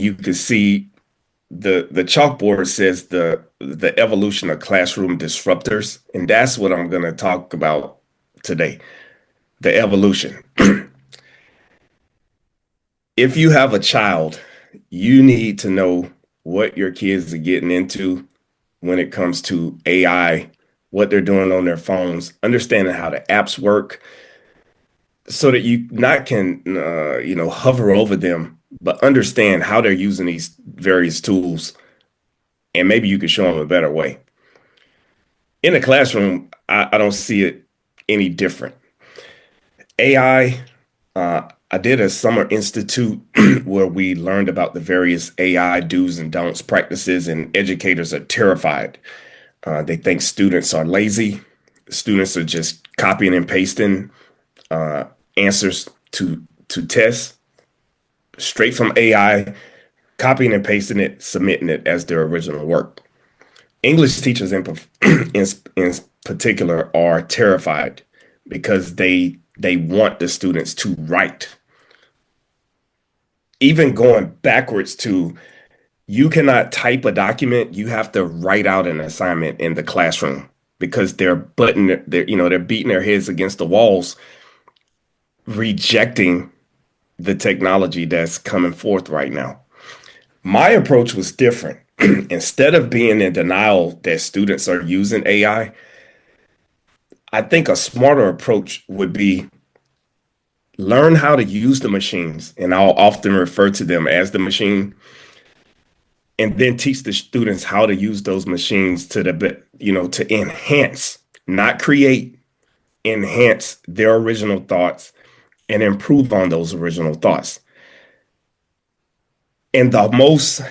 you can see the chalkboard says the evolution of classroom disruptors, and that's what I'm going to talk about today. The evolution. If you have a child, you need to know what your kids are getting into when it comes to AI, what they're doing on their phones, understanding how the apps work, so that you not can hover over them, but understand how they're using these various tools, and maybe you could show them a better way. In the classroom, I don't see it any different. AI, I did a summer institute where we learned about the various AI do's and don'ts practices, and educators are terrified. They think students are lazy. Students are just copying and pasting uh, answers to tests straight from AI, copying and pasting it, submitting it as their original work. English teachers in, in particular are terrified because they want the students to write. Even going backwards to you cannot type a document, you have to write out an assignment in the classroom because they're beating their heads against the walls, rejecting the technology that's coming forth right now. My approach was different. Instead of being in denial that students are using I think a smarter approach would be learn how to use the machines, and I'll often refer to them as the machine, and then teach the students how to use those machines to enhance, not create, enhance their original thoughts and improve on those original thoughts. And the most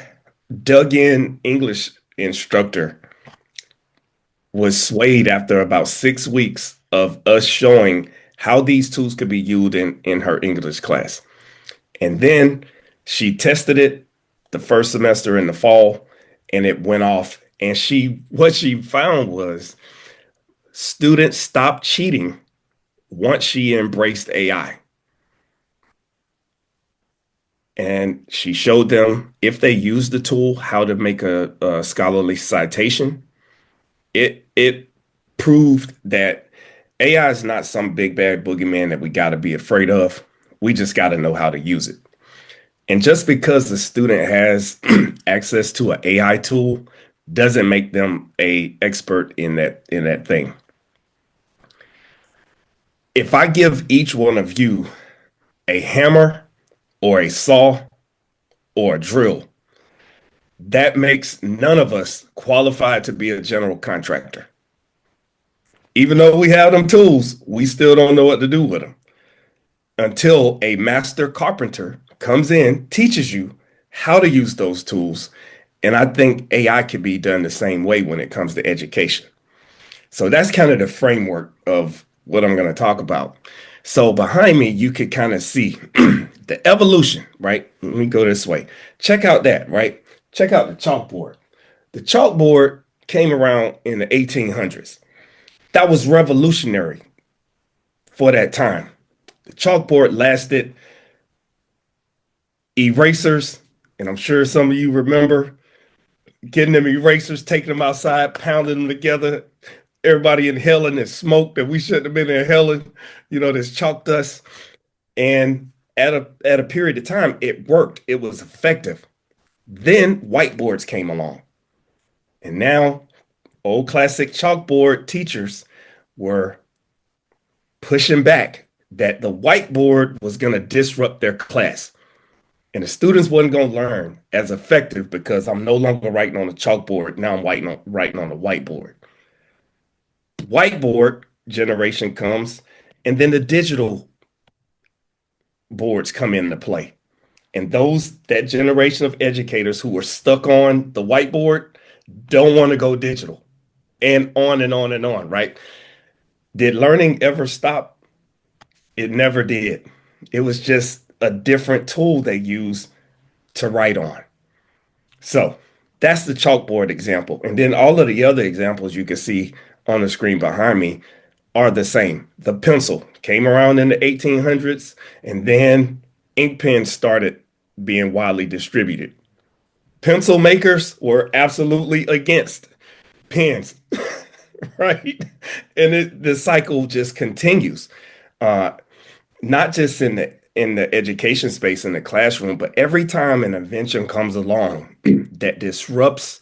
dug in English instructor was swayed after about 6 weeks of us showing how these tools could be used in her English class. And then she tested it the first semester in the fall, and it went off. And what she found was students stopped cheating once she embraced AI. And she showed them if they use the tool how to make a scholarly citation. It proved that AI is not some big bad boogeyman that we got to be afraid of. We just got to know how to use it. And just because the student has access to an AI tool doesn't make them a expert in that thing. If I give each one of you a hammer or a saw or a drill, that makes none of us qualified to be a general contractor. Even though we have them tools, we still don't know what to do with them until a master carpenter comes in, teaches you how to use those tools. And I think AI can be done the same way when it comes to education. So that's kind of the framework of what I'm going to talk about. So behind me, you could kind of see the evolution, right? Let me go this way. Check out that, right? Check out the chalkboard. The chalkboard came around in the 1800s. That was revolutionary for that time. The chalkboard lasted. Erasers, and I'm sure some of you remember getting them erasers, taking them outside, pounding them together, everybody inhaling this smoke that we shouldn't have been inhaling, this chalk dust. And at a period of time, it worked. It was effective. Then whiteboards came along. And now old classic chalkboard teachers were pushing back that the whiteboard was going to disrupt their class. And the students wasn't going to learn as effective because I'm no longer writing on a chalkboard. Now I'm writing on a whiteboard. Whiteboard generation comes, and then the digital boards come into play. And that generation of educators who were stuck on the whiteboard don't want to go digital, and on and on and on, right? Did learning ever stop? It never did. It was just a different tool they use to write on. So that's the chalkboard example. And then all of the other examples you can see on the screen behind me are the same. The pencil came around in the 1800s, and then ink pens started being widely distributed. Pencil makers were absolutely against pens, right? And the cycle just continues. Uh, Not just in the education space in the classroom, but every time an invention comes along that disrupts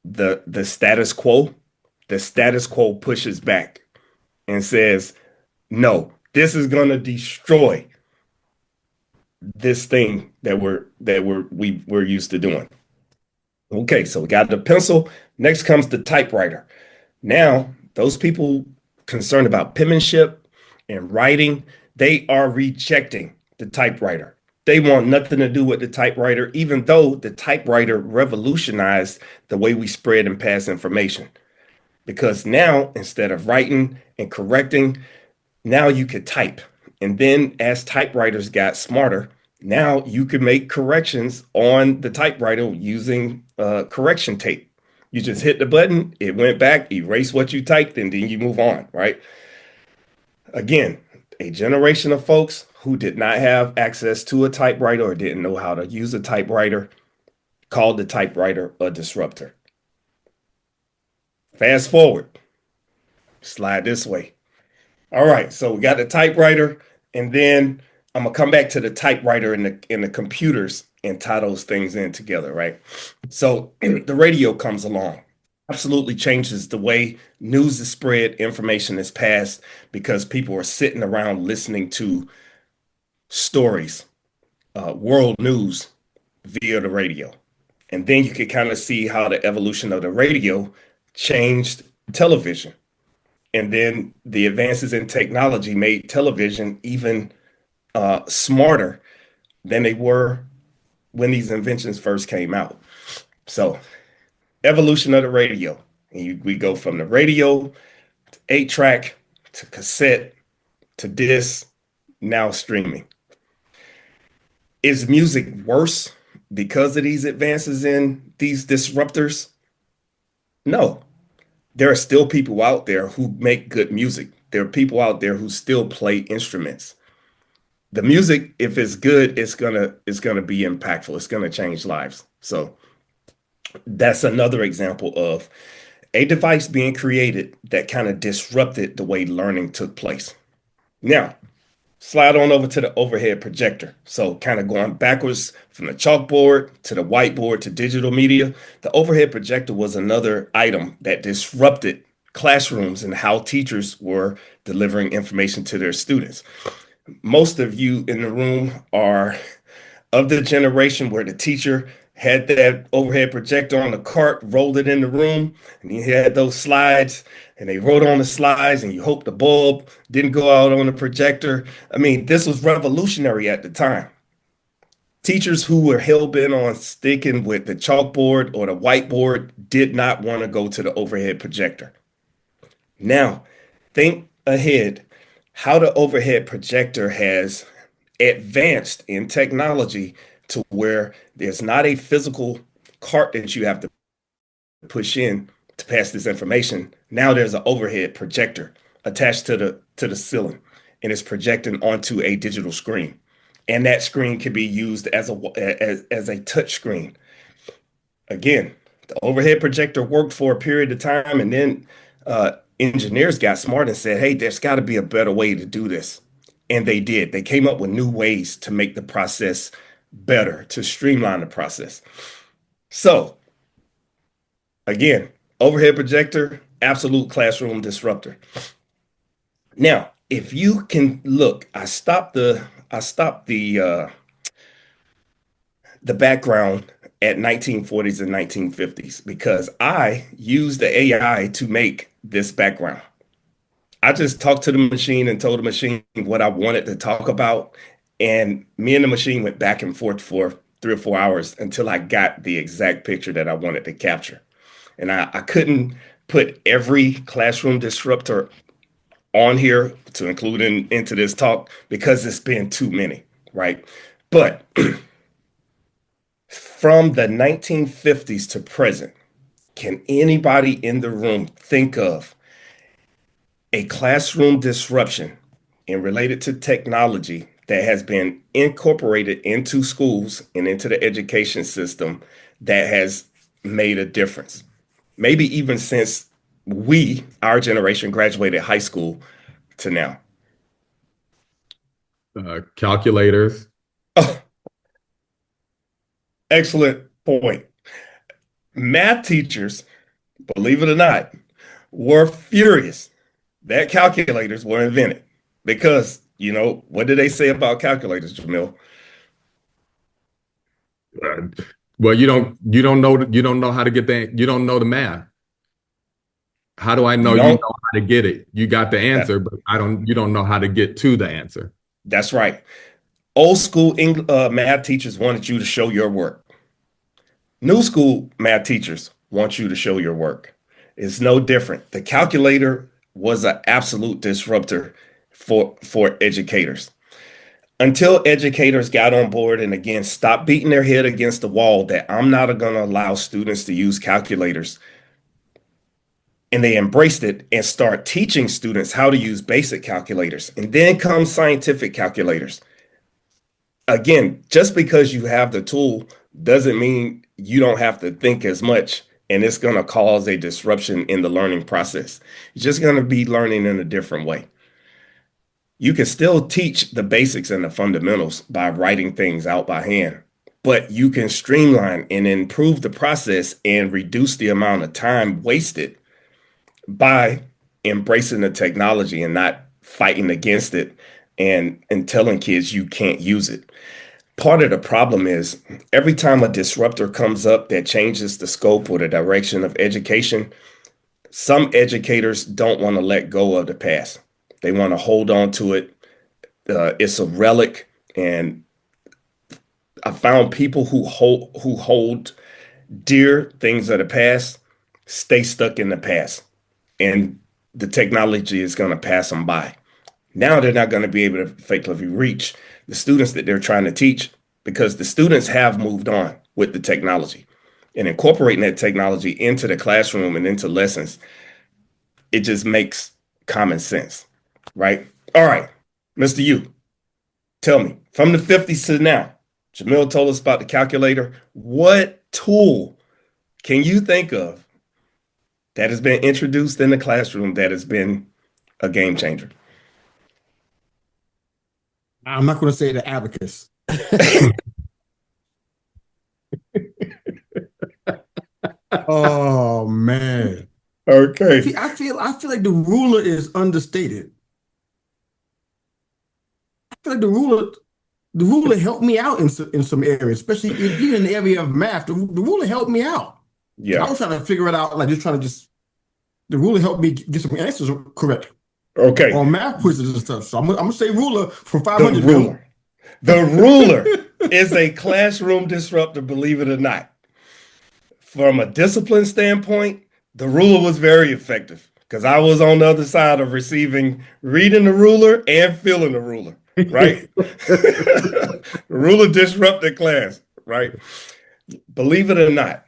the status quo pushes back and says, "No, this is going to destroy this thing we're used to doing." Okay, so we got the pencil. Next comes the typewriter. Now, those people concerned about penmanship and writing, they are rejecting the typewriter. They want nothing to do with the typewriter, even though the typewriter revolutionized the way we spread and pass information. Because now, instead of writing and correcting, now you could type. And then as typewriters got smarter, now you could make corrections on the typewriter using correction tape. You just hit the button, it went back, erase what you typed, and then you move on, right? Again, a generation of folks who did not have access to a typewriter or didn't know how to use a typewriter called the typewriter a disruptor. Fast forward, slide this way. All right, so we got the typewriter, and then I'm gonna come back to the typewriter and the computers and tie those things in together, right? So the radio comes along, absolutely changes the way news is spread, information is passed, because people are sitting around listening to stories, world news via the radio. And then you could kind of see how the evolution of the radio changed television. And then the advances in technology made television even smarter than they were when these inventions first came out. So, evolution of the radio. We go from the radio to 8-track to cassette to disc, now streaming. Is music worse because of these advances in these disruptors? No. There are still people out there who make good music. There are people out there who still play instruments. The music, if it's good, it's gonna be impactful. It's gonna change lives. So that's another example of a device being created that kind of disrupted the way learning took place. Now, slide on over to the overhead projector. So, kind of going backwards from the chalkboard to the whiteboard to digital media, the overhead projector was another item that disrupted classrooms and how teachers were delivering information to their students. Most of you in the room are of the generation where the teacher had that overhead projector on the cart, rolled it in the room, and he had those slides, and they wrote on the slides, and you hope the bulb didn't go out on the projector. I mean, this was revolutionary at the time. Teachers who were hell bent on sticking with the chalkboard or the whiteboard did not want to go to the overhead projector. Now, think ahead how the overhead projector has advanced in technology to where there's not a physical cart that you have to push in to pass this information. Now there's an overhead projector attached to the ceiling, and it's projecting onto a digital screen. And that screen can be used as a touch screen. Again, the overhead projector worked for a period of time, and then engineers got smart and said, "Hey, there's got to be a better way to do this." And they did. They came up with new ways to make the process better, to streamline the process. So, again, overhead projector, absolute classroom disruptor. Now, if you can look, I stopped the background at 1940s and 1950s because I used the AI to make this background. I just talked to the machine and told the machine what I wanted to talk about. And me and the machine went back and forth for 3 or 4 hours until I got the exact picture that I wanted to capture. And I couldn't put every classroom disruptor on here to include into this talk because it's been too many, right? But from the 1950s to present, can anybody in the room think of a classroom disruption and related to technology that has been incorporated into schools and into the education system that has made a difference. Maybe even since our generation, graduated high school to now. Calculators. Oh, excellent point. Math teachers, believe it or not, were furious that calculators were invented because, what did they say about calculators, Jamil? Uh, well, you don't know how to get you don't know the math. How do I know You you don't, know how to get it? You got the that, answer, but you don't know how to get to the answer. that's right. Old school math teachers wanted you to show your work. New school math teachers want you to show your work. It's no different. The calculator was an absolute disruptor for educators. Until educators got on board and again stopped beating their head against the wall that I'm not going to allow students to use calculators, and they embraced it and start teaching students how to use basic calculators. And then comes scientific calculators. Again, just because you have the tool doesn't mean you don't have to think as much, and it's going to cause a disruption in the learning process. You're just going to be learning in a different way. You can still teach the basics and the fundamentals by writing things out by hand, but you can streamline and improve the process and reduce the amount of time wasted by embracing the technology and not fighting against it and telling kids you can't use it. Part of the problem is every time a disruptor comes up that changes the scope or the direction of education, some educators don't want to let go of the past. They want to hold on to it. It's a relic, and I found people who hold dear things of the past stay stuck in the past, and the technology is going to pass them by. Now they're not going to be able to effectively reach the students that they're trying to teach because the students have moved on with the technology and incorporating that technology into the classroom and into lessons. It just makes common sense, right? All right, Mr. U, tell me from the 50s to now, Jamil told us about the calculator. What tool can you think of that has been introduced in the classroom that has been a game changer? I'm not going to say the abacus. Oh man. Okay. I feel like the ruler is understated. I feel like the ruler helped me out in some areas, especially even in the area of math. The ruler helped me out because I Yeah. was trying to figure it out, like just trying to just the ruler helped me get some answers correct Okay. on math quizzes and stuff. So I'm gonna say ruler from The 500, Bill. ruler. The ruler is a classroom disruptor, believe it or not. From a discipline standpoint, the ruler was very effective because I was on the other side of reading the ruler and feeling the ruler, right? The ruler disrupted class, right? Believe it or not,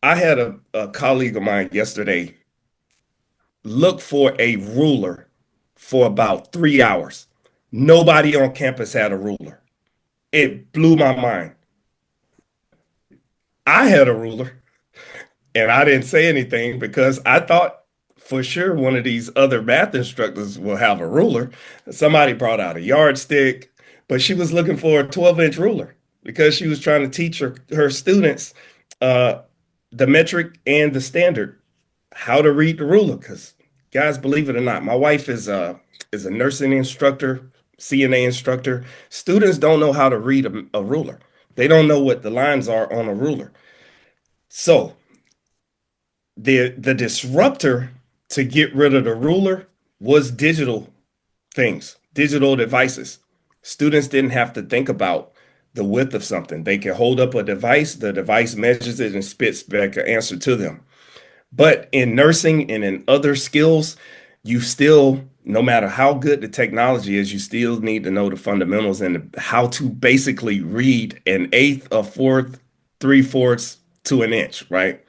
I had a colleague of mine yesterday look for a ruler for about 3 hours. Nobody on campus had a ruler. It blew my mind. I had a ruler and I didn't say anything because I thought for sure one of these other math instructors will have a ruler. Somebody brought out a yardstick, but she was looking for a 12-inch ruler because she was trying to teach her students uh, the metric and the standard, how to read the ruler. Because guys, believe it or not, my wife is a nursing instructor, CNA instructor. Students don't know how to read a ruler. They don't know what the lines are on a ruler. So the disruptor to get rid of the ruler was digital things, digital devices. Students didn't have to think about the width of something. They can hold up a device, the device measures it and spits back an answer to them. But in nursing and in other skills, you still, no matter how good the technology is, you still need to know the fundamentals and how to basically read an eighth, a fourth, three-fourths to an inch, right?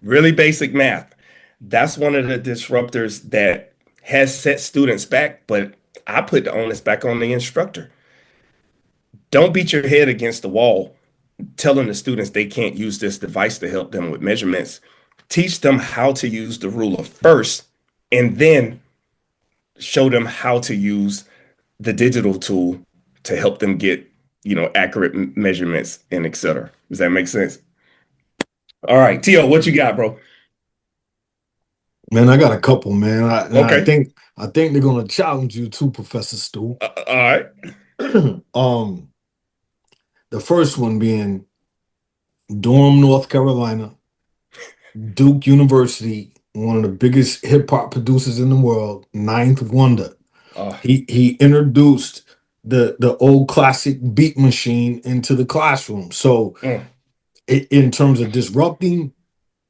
Really basic math. That's one of the disruptors that has set students back, but I put the onus back on the instructor. Don't beat your head against the wall telling the students they can't use this device to help them with measurements. Teach them how to use the ruler first, and then show them how to use the digital tool to help them get, accurate measurements and et cetera. Does that make sense? All right, Tio, what you got, bro? Man, I got a couple, man. I Okay. think they're gonna challenge you too, Professor Stu. All right. um, the first one being Durham, North Carolina, Duke University, one of the biggest hip hop producers in the world, Ninth Wonder. Uh, He introduced the old classic beat machine into the classroom. So mm, in terms of disrupting,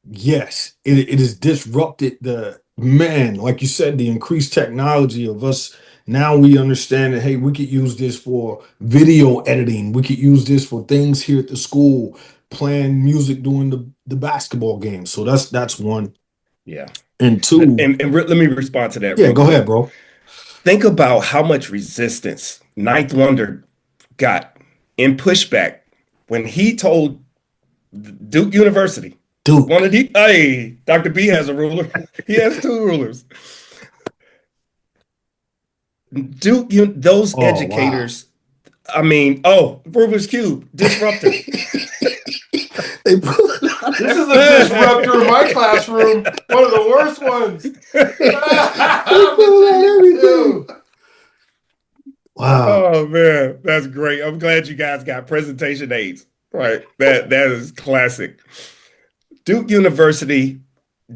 yes, it has disrupted the man, like you said, the increased technology of us. Now we understand that, hey, we could use this for video editing. We could use this for things here at the school, playing music during the basketball game. So that's one. yeah. And And, two, let me respond to that yeah, real go ahead, quick. bro. Think about how much resistance Ninth Wonder got in pushback when he told Duke University, one of Duke. the, hey, Dr. B has a ruler. He has two rulers. Those Oh, wow. educators, Rubik's Cube, disruptor. They pull it out This of is a disruptor in my classroom. One of the worst ones. they I'm pull a out genius everything. too. Wow. Oh man, that's great. I'm glad you guys got presentation aids. Right. That is classic. Duke University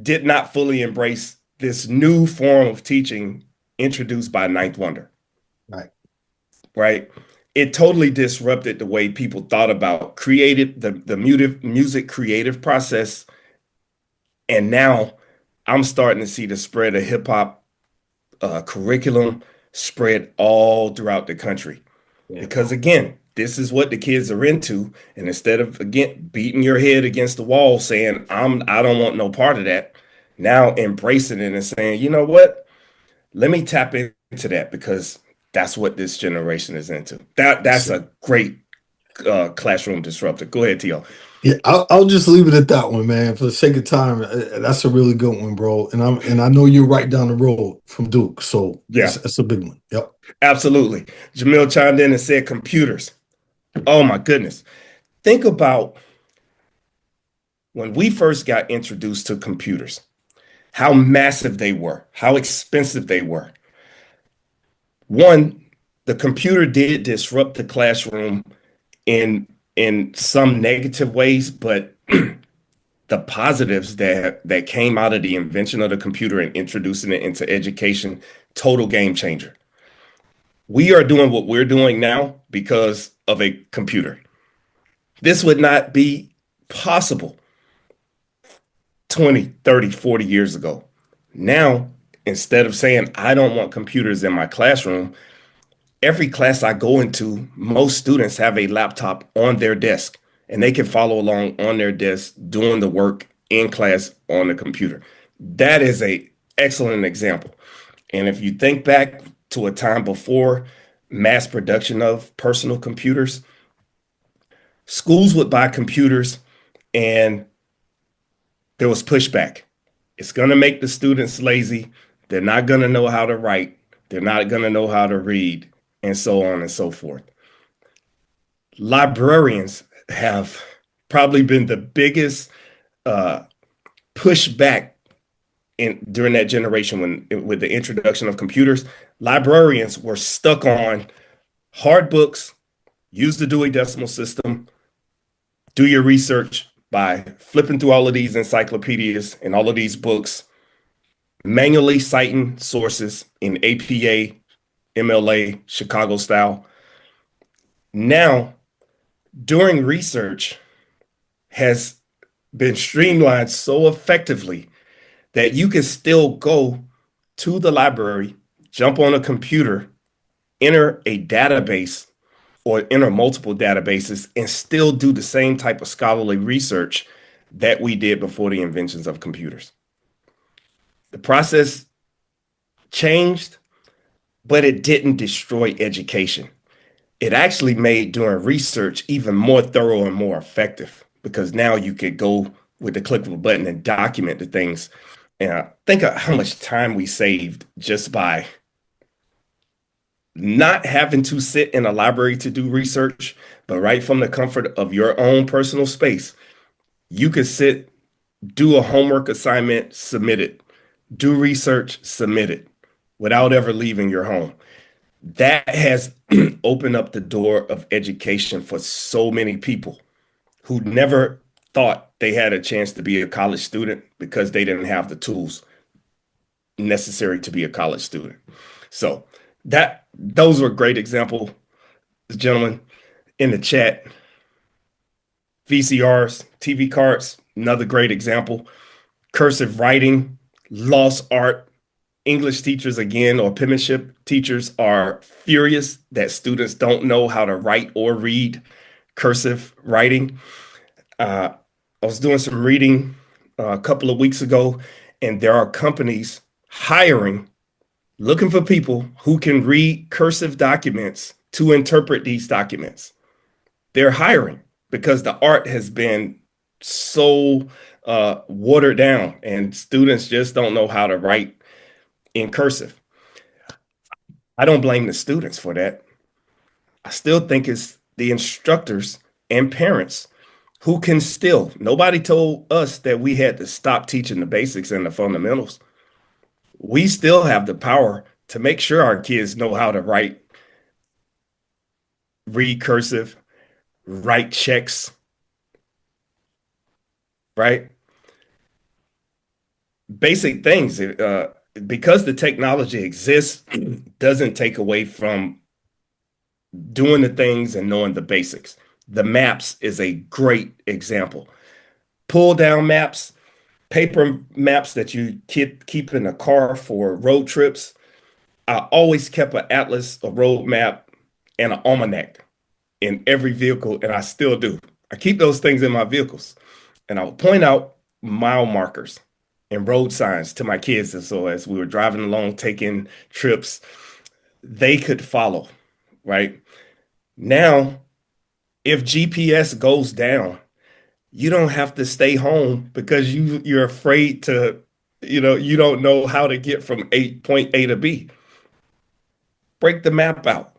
did not fully embrace this new form of teaching introduced by Ninth Wonder. Right. Right. It totally disrupted the way people thought about creative the music creative process. And now I'm starting to see the spread of hip hop curriculum spread all throughout the country. Yeah, Because bro. again, this is what the kids are into. And instead of again beating your head against the wall saying, I don't want no part of that, now embracing it and saying, you know what? Let me tap into that because that's what this generation is into. That's So, a great classroom disruptor. Go ahead, T.O. yeah, I'll just leave it at that one, man. For the sake of time, that's a really good one, bro. And I know you're right down the road from Duke, so Yeah, that's a big one. Yep. absolutely. Jamil chimed in and said computers. Oh my goodness. Think about when we first got introduced to computers, how massive they were, how expensive they were. One, the computer did disrupt the classroom in some negative ways, but the positives that came out of the invention of the computer and introducing it into education, total game changer. We are doing what we're doing now because of a computer. This would not be possible 20, 30, 40 years ago. Now, instead of saying, I don't want computers in my classroom, every class I go into, most students have a laptop on their desk and they can follow along on their desk doing the work in class on the computer. That is a excellent example. And if you think back to a time before mass production of personal computers, schools would buy computers and there was pushback. It's going to make the students lazy. They're not going to know how to write. They're not going to know how to read, and so on and so forth. Librarians have probably been the biggest uh, pushback during that generation when with the introduction of computers. Librarians were stuck on hard books, use the Dewey Decimal System, do your research by flipping through all of these encyclopedias and all of these books, manually citing sources in APA, MLA, Chicago style. Now, doing research has been streamlined so effectively that you can still go to the library, jump on a computer, enter a database or enter multiple databases and still do the same type of scholarly research that we did before the inventions of computers. The process changed, but it didn't destroy education. It actually made doing research even more thorough and more effective because now you could go with the click of a button and document the things. And think of how much time we saved just by not having to sit in a library to do research, but right from the comfort of your own personal space, you could sit, do a homework assignment, submit it, do research, submit it without ever leaving your home. That has opened up the door of education for so many people who never thought they had a chance to be a college student because they didn't have the tools necessary to be a college student. So that those were great examples, gentlemen, in the chat. VCRs, TV cards, another great example. Cursive writing, lost art. English teachers again, or penmanship teachers, are furious that students don't know how to write or read cursive writing. I was doing some reading a couple of weeks ago, and there are companies hiring, looking for people who can read cursive documents to interpret these documents. They're hiring because the art has been so watered down, and students just don't know how to write in cursive. I don't blame the students for that. I still think it's the instructors and parents who can still, nobody told us that we had to stop teaching the basics and the fundamentals. We still have the power to make sure our kids know how to write, read cursive, write checks, right? Basic things. Because the technology exists, doesn't take away from doing the things and knowing the basics. The maps is a great example. Pull down maps, paper maps that you keep in a car for road trips. I always kept an atlas, a road map, and an almanac in every vehicle, and I still do. I keep those things in my vehicles, and I will point out mile markers and road signs to my kids. And so as we were driving along, taking trips, they could follow, right? Now, if GPS goes down, you don't have to stay home because you're afraid to, you don't know how to get from point A to B. Break the map out.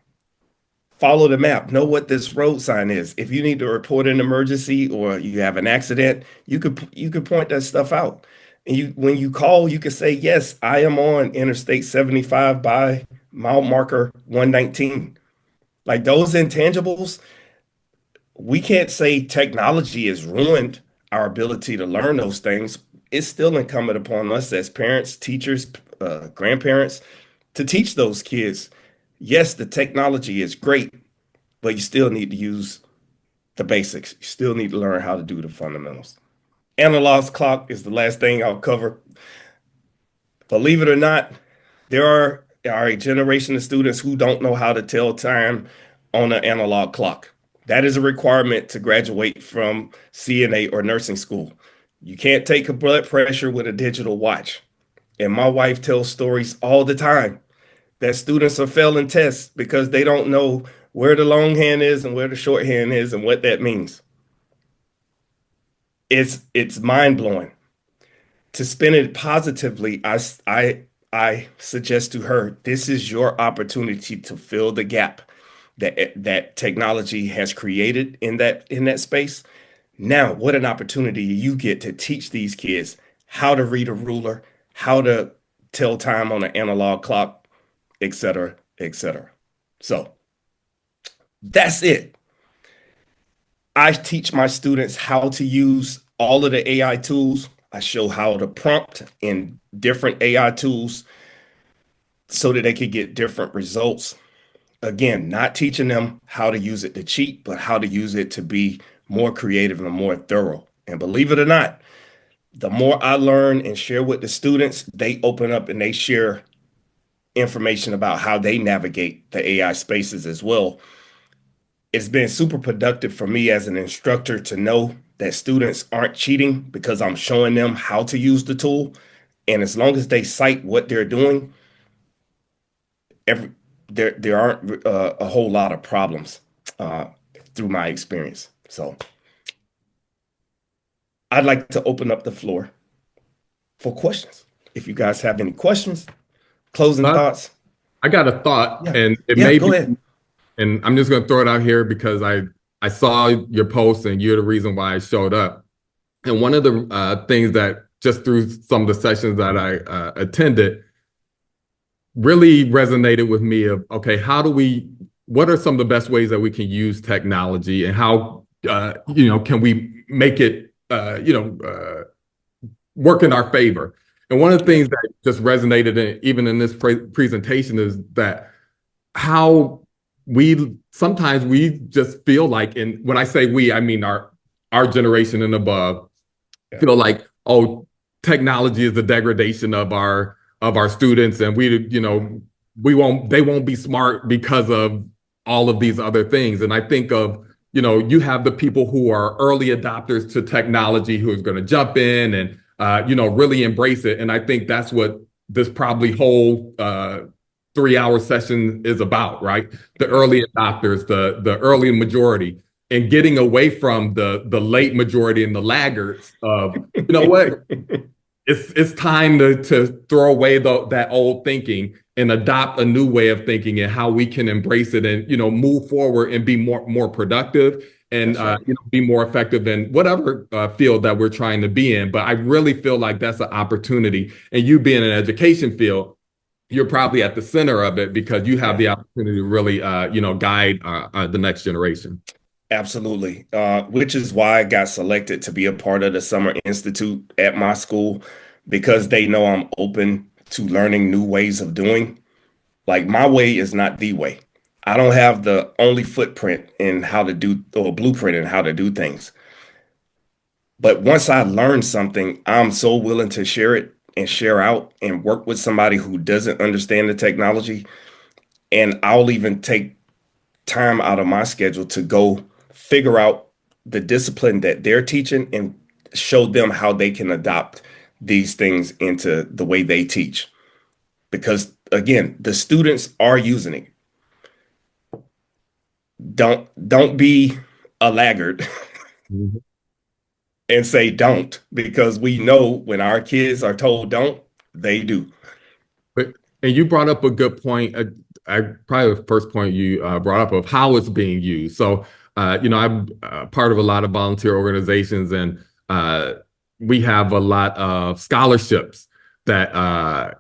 Follow the map. Know what this road sign is. If you need to report an emergency or you have an accident, you could point that stuff out. And when you call, you can say, "Yes, I am on Interstate 75 by mile marker 119." Like those intangibles, we can't say technology has ruined our ability to learn those things. It's still incumbent upon us as parents, teachers, grandparents to teach those kids. Yes, the technology is great, but you still need to use the basics. You still need to learn how to do the fundamentals. Analog clock is the last thing I'll cover. Believe it or not, there are a generation of students who don't know how to tell time on an analog clock. That is a requirement to graduate from CNA or nursing school. You can't take a blood pressure with a digital watch. And my wife tells stories all the time that students are failing tests because they don't know where the long hand is and where the short hand is and what that means. It's mind blowing. To spin it positively, I suggest to her this is your opportunity to fill the gap that technology has created in that space. Now, what an opportunity you get to teach these kids how to read a ruler, how to tell time on an analog clock, et cetera, et cetera. So that's it. I teach my students how to use all of the AI tools. I show how to prompt in different AI tools so that they can get different results. Again, not teaching them how to use it to cheat, but how to use it to be more creative and more thorough. And believe it or not, the more I learn and share with the students, they open up and they share information about how they navigate the AI spaces as well. It's been super productive for me as an instructor to know that students aren't cheating because I'm showing them how to use the tool. And as long as they cite what they're doing, every there aren't a whole lot of problems uh, through my experience. So I'd like to open up the floor for questions. If you guys have any questions, closing But thoughts. I got a thought, Yeah, and it yeah, may go be, ahead. and I'm just going to throw it out here because I saw your post, and you're the reason why I showed up. And one of the things that just through some of the sessions that I attended really resonated with me of, okay, what are some of the best ways that we can use technology, and how, can we make it, work in our favor? And one of the Yeah, things that just resonated even in this presentation is that how sometimes we just feel like, and when I say we, I mean our generation and above, yeah, feel like, oh, technology is the degradation of our students, and they won't be smart because of all of these other things. And I think of, you have the people who are early adopters to technology who is going to jump in and really embrace it. And I think that's what this probably whole 3 hour session is about, right? The yeah. early adopters, the early majority, and getting away from the late majority and the laggards of, you know what, it's time to throw away that old thinking and adopt a new way of thinking, and how we can embrace it and move forward and be more productive, and That's right. be more effective in whatever field that we're trying to be in. But I really feel like that's an opportunity, and you being in an education field, you're probably at the center of it because you have Yeah. the opportunity to really guide the next generation. Absolutely. Which is why I got selected to be a part of the Summer Institute at my school because they know I'm open to learning new ways of doing. Like my way is not the way. I don't have the only footprint in how to do or blueprint in how to do things. But once I learn something, I'm so willing to share it and share out and work with somebody who doesn't understand the technology. And I'll even take time out of my schedule to go figure out the discipline that they're teaching and show them how they can adopt these things into the way they teach. Because again, the students are using it. Don't be a laggard Mhm. and say don't, because we know when our kids are told don't, they do. But and you brought up a good point. Probably the first point you brought up of how it's being used. So, I'm part of a lot of volunteer organizations, and we have a lot of scholarships that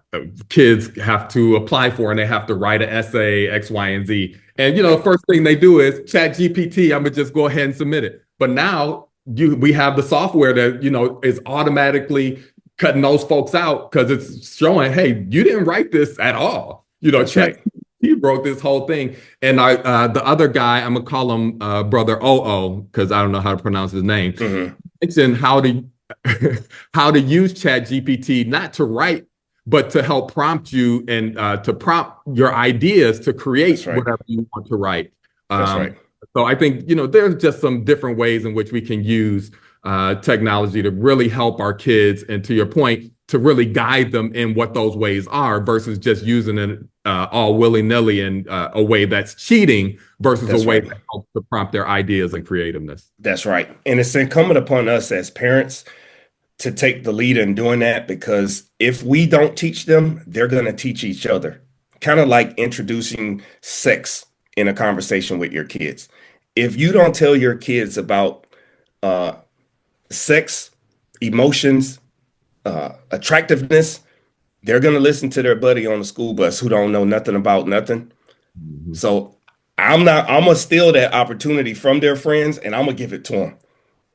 kids have to apply for, and they have to write an essay, X, Y, and Z. And the first thing they do is chat GPT. I'm gonna just go ahead and submit it. But now we have the software that is automatically cutting those folks out because it's showing, hey, you didn't write this at all. That's Chat right. he wrote this whole thing. And the other guy, I'm gonna call him Brother OO because I don't know how to pronounce his name. Hmm. Mentioned how to how to use Chat GPT not to write, but to help prompt you and to prompt your ideas to That's create right. whatever you want to write. That's Um, right. so I think there's just some different ways in which we can use technology to really help our kids, and to your point, to really guide them in what those ways are, versus just using it all willy nilly in a way that's cheating versus a That's way right. that helps to prompt their ideas and creativeness. That's right. And it's incumbent upon us as parents to take the lead in doing that because if we don't teach them, they're going to teach each other. Kind of like introducing sex in a conversation with your kids. If you don't tell your kids about uh, sex, emotions, attractiveness, they're going to listen to their buddy on the school bus who don't know nothing about nothing. Mhm. So I'm going to steal that opportunity from their friends and I'm going to give it to them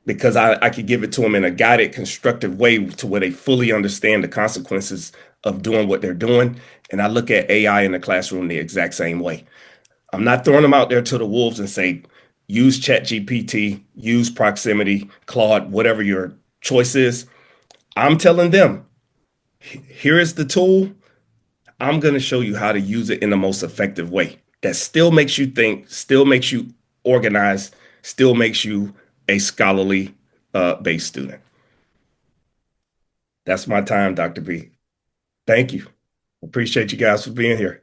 because I could give it to them in a guided, constructive way to where they fully understand the consequences of doing what they're doing. And I look at AI in the classroom the exact same way. I'm not throwing them out there to the wolves and say, use ChatGPT, use Proximity, Claude, whatever your choice is. I'm telling them, here is the tool. I'm going to show you how to use it in the most effective way that still makes you think, still makes you organized, still makes you a scholarly based student. That's my time, Dr. B. Thank you. Appreciate you guys for being here.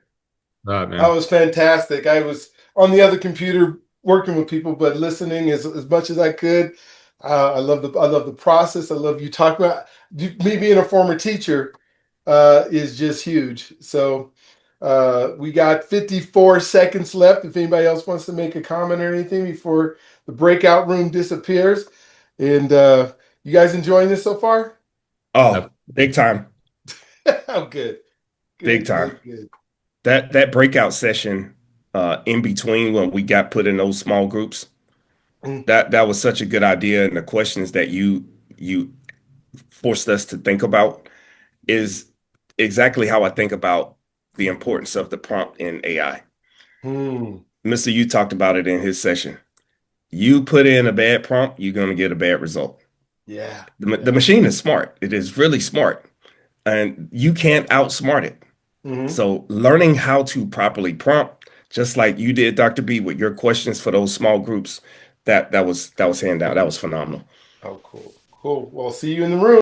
Man. was fantastic. I was on the other computer working with people, but listening as much as I could. I love the process. I love you talk about me being a former teacher is just huge. So we got 54 seconds left. If anybody else wants to make a comment or anything before the breakout room disappears, and you guys enjoying this so far? Oh, big time, Oh, good, big good, time. good, good. That breakout session in between when we got put in those small groups, Mm, that was such a good idea. And the questions that you forced us to think about is exactly how I think about the importance of the prompt in AI. mm, Mr. You talked about it in his session. You put in a bad prompt, you're going to get a bad result. yeah, The yeah. machine is smart. It is really smart, and you can't outsmart it. Hmm. So learning how to properly prompt, just like you did, Dr. B, with your questions for those small groups, that was hand down. That was phenomenal. Oh, cool, cool. Well, see you in the room.